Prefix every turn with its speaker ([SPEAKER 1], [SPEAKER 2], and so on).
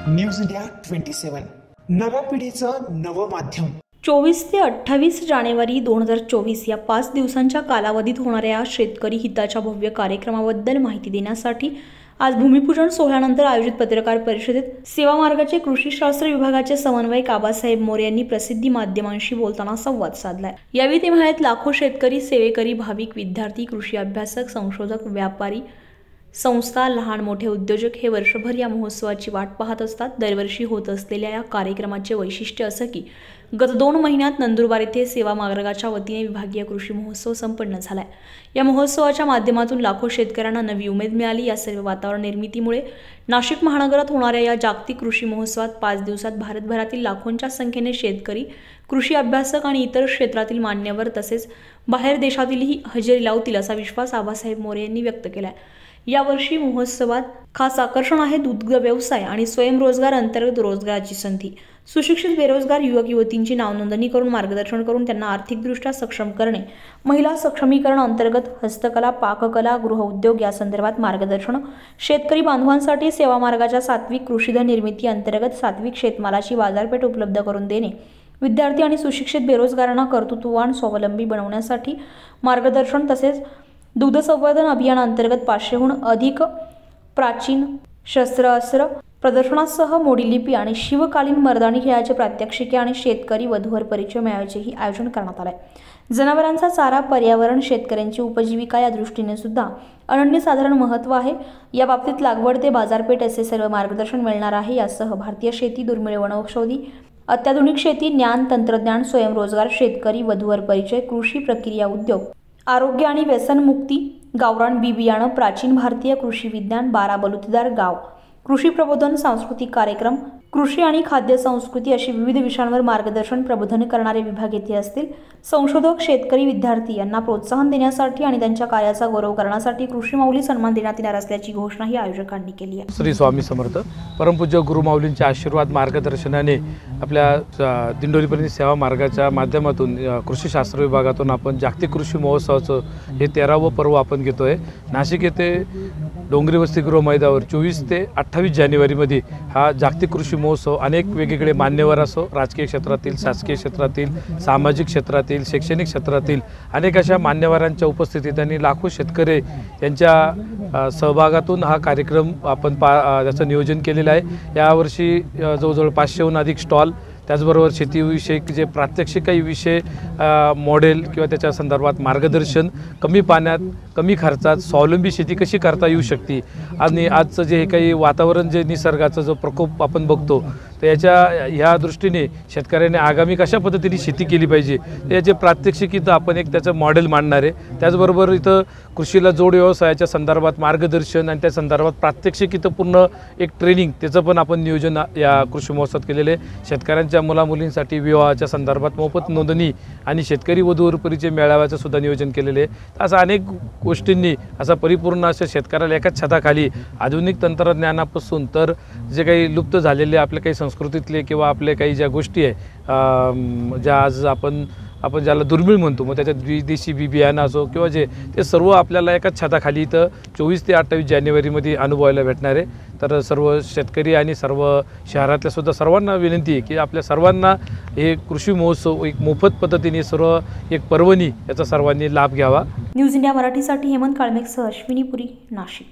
[SPEAKER 1] News India 27 नव्या पिढीचं नवं माध्यम।
[SPEAKER 2] 24 ते 28 जानेवारी 2024 या 5 दिवसांच्या कालावधीत होणाऱ्या शेतकरी हिताच्या भव्य कार्यक्रमाबद्दल माहिती देण्यासाठी आज भूमिपूजन सोहळ्यानंतर आयोजित पत्रकार परिषदेत सेवा मार्गाचे कृषीशास्त्र विभागाचे समन्वयक आबासाहेब मोरे यांनी प्रसिद्धी माध्यमांशी बोलताना संवाद साधलाय। यावेळी ते म्हणाले, लाखो शेतकरी, सेवेकरी, भाविक, विद्यार्थी, कृषी अभ्यासक, संशोधक, व्यापारी, संस्था, लहान मोठे उद्योजक हे वर्षभर या महोत्सवाची वाट पाहत असतात। दरवर्षी होत असलेल्या या कार्यक्रमाचे वैशिष्ट्य असं की गत 2 महिन्यात नंदुरबार येथे सेवा मार्गाच्या वतीने विभागीय कृषी महोत्सव संपन्न झालाय। या महोत्सवाच्या माध्यमातून लाखो शेतकऱ्यांना नवी उमेद मिळाली। या सर्व वातावरण निर्मितीमुळे नाशिक महानगरात होणाऱ्या या जागतिक कृषी महोत्सवात 5 दिवसात भारतभरातील लाखोंच्या संख्येने शेतकरी, कृषी अभ्यासक आणि इतर क्षेत्रातील मान्यवर तसेच बाहेर देशातीलही हजेरी लावतील असा विश्वास आबासाहेब मोरे यांनी व्यक्त केलाय। यावर्षी महोत्सवात खास आकर्षण आहे दुग्ध व्यवसाय आणि स्वयंरोजगार अंतर्गत रोजगाराची संधी। सुशिक्षित बेरोजगार युवक युवतींची नाव नोंदणी करून मार्गदर्शन करून त्यांना आर्थिकदृष्ट्या सक्षम करणे, महिला सक्षमीकरण अंतर्गत हस्तकला, पाककला, गृहउद्योग या संदर्भात मार्गदर्शन, शेतकरी बांधवांसाठी सेवा मार्गाच्या सात्विक कृषीधन निर्मिती अंतर्गत सात्विक शेतमालाची बाजारपेठ उपलब्ध करून देणे, विद्यार्थी आणि सुशिक्षित बेरोजगारांना कर्तृत्ववान स्वावलंबी बनवण्यासाठी मार्गदर्शन तसेच दुग्ध संवर्धन अभियान अंतर्गत 500हून अधिक प्राचीन शस्त्रास्त्र प्रदर्शनासह मोडीलिपी आणि शिवकालीन मर्दानी खेळाचे प्रात्यक्षिके आणि शेतकरी वधूवर परिचय मेळाव्याचेही आयोजन करण्यात आले। जनावरांचा चारा, पर्यावरण, शेतकऱ्यांची उपजीविका या दृष्टीने सुद्धा अनन्यसाधारण महत्त्व आहे। या बाबतीत लागवड ते बाजारपेठ असे सर्व मार्गदर्शन मिळणार आहे। यासह भारतीय शेती, दुर्मिळ वनौषधी, अत्याधुनिक शेती, ज्ञान, तंत्रज्ञान, स्वयंरोजगार, शेतकरी वधूवर परिचय, कृषी प्रक्रिया उद्योग, आरोग्य आणि व्यसनमुक्ती, गावरान बी बियाणं, प्राचीन भारतीय कृषी विज्ञान, 12 बलुतेदार गाव, कृषी प्रबोधन, सांस्कृतिक कार्यक्रम, कृषी आणि खाद्य संस्कृती अशी विविध विषयांवर मार्गदर्शन प्रबोधन करणारे विभाग येथे असतील। संशोधक, शेतकरी, विद्यार्थी यांना प्रोत्साहन देण्यासाठी आणि त्यांच्या कार्याचा गौरव करण्यासाठी कृषी माऊली सन्मान देण्यात येणार असल्याची घोषणाही आयोजकांनी केली आहे।
[SPEAKER 3] श्री स्वामी समर्थ परमपूज्य गुरुमाऊलींच्या आशीर्वाद मार्गदर्शनाने आपल्या दिंडोरीपर्यंत सेवा मार्गाच्या माध्यमातून कृषीशास्त्र विभागातून आपण जागतिक कृषी महोत्सवाचं हे 13वं पर्व आपण घेतोय। नाशिक येथे डोंगरी वसतिगृह मैदानावर 24 ते 28 जानेवारीमध्ये हा जागतिक कृषी महोत्सव अनेक वेगवेगळे मान्यवर असो, राजकीय क्षेत्रातील, शासकीय क्षेत्रातील, सामाजिक क्षेत्रातील, शैक्षणिक क्षेत्रातील अनेक अशा मान्यवरांच्या उपस्थितीत आणि लाखो शेतकरी यांच्या सहभागातून हा कार्यक्रम आपण त्याचं नियोजन केलेलं आहे। यावर्षी जवळजवळ 500हून अधिक स्टॉल, त्याचबरोबर शेतीविषयक जे प्रात्यक्षिक काही विषय, मॉडेल किंवा त्याच्या संदर्भात मार्गदर्शन, कमी पाण्यात कमी खर्चात स्वावलंबी शेती कशी करता येऊ शकते आणि आजचं जे काही वातावरण, जे निसर्गाचा जो प्रकोप आपण बघतो, तर ह्या दृष्टीने शेतकऱ्यांनी आगामी कशा पद्धतीने शेती केली पाहिजे याचे प्रात्यक्षिक इथं आपण एक त्याचं मॉडेल मांडणार आहे। त्याचबरोबर इथं कृषीला जोड व्यवसायाच्या संदर्भात मार्गदर्शन आणि त्या संदर्भात प्रात्यक्षिक इथं पूर्ण एक ट्रेनिंग त्याचं पण आपण नियोजन या कृषी महोत्सवात केलेले आहे। शेतकऱ्यांच्या मुलामुलींसाठी विवाहाच्या संदर्भात मोफत नोंदणी आणि शेतकरी वधूवर परिचय मेळाव्याचं सुद्धा नियोजन केलेले आहे। असं अनेक गोष्टींनी असं परिपूर्ण असं शेतकऱ्याला एकाच छताखाली आधुनिक तंत्रज्ञानापासून तर जे काही लुप्त झालेले आपल्या काही संस्कृतीतले किंवा आपले काही ज्या गोष्टी आहे ज्या आज आपण ज्याला दुर्मिळ म्हणतो, मग त्याच्यात विदेशी बी बियाणं असो किंवा ते सर्व आपल्याला एकाच छताखाली इथं 24 ते 28 जानेवारीमध्ये अनुभवायला भेटणार आहे। तर सर्व शेतकरी आणि सर्व शहरातल्या सुद्धा सर्वांना विनंती आहे की आपल्या सर्वांना हे कृषी महोत्सव एक मोफत पद्धतीने सर्व एक पर्वणी याचा सर्वांनी लाभ घ्यावा।
[SPEAKER 2] न्यूज इंडिया मराठीसाठी हेमंत काळमेघसह अश्विनी पुरी, नाशिक।